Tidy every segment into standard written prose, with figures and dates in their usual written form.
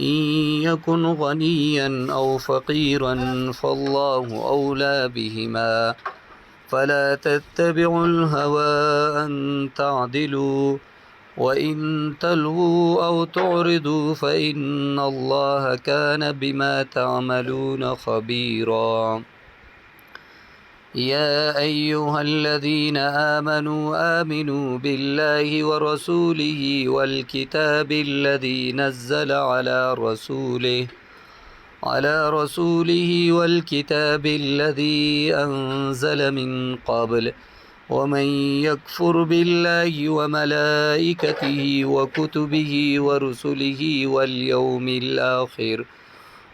إن يكن غنيا أو فقيرا فالله أولى بهما فلا تتبعوا الهوى أن تعدلوا وإن تلووا أو تعرضوا فإن الله كان بما تعملون خبيرا. يا أيها الذين آمنوا بالله ورسوله والكتاب الذي نزل على رسوله والكتاب الذي أنزل من قبل ومن يكفر بالله وملائكته وكتبه ورسله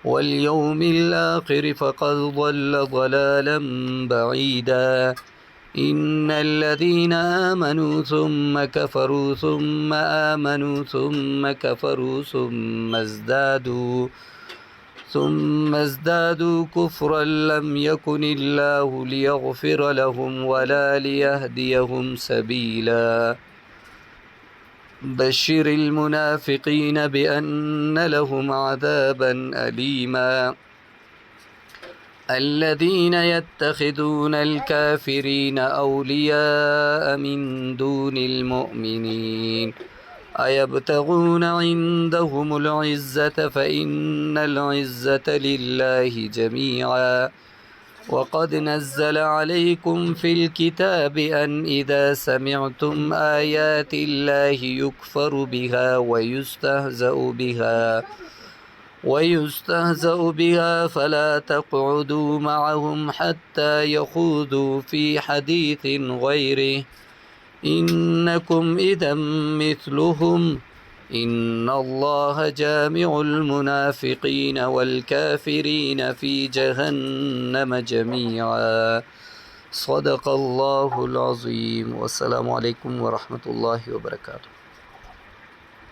واليوم الآخر فقد ضل ضلالا بعيدا. إن الذين آمنوا ثم كفروا ثم آمنوا ثم كفروا ثم ازدادوا كفرا لم يكن الله ليغفر لهم ولا ليهديهم سبيلا. بشر المنافقين بأن لهم عذابا أليما. الذين يتخذون الكافرين أولياء من دون المؤمنين أيبتغون عندهم العزة فإن العزة لله جميعا. وقد نزل عليكم في الكتاب أن إذا سمعتم آيات الله يكفر بها ويستهزأ بها فلا تقعدوا معهم حتى يخوضوا في حديث غيره إنكم إذا مثلهم إن الله جامع المنافقين والكافرين في جهنم جميعا. صدق الله العظيم. والسلام عليكم ورحمة الله وبركاته.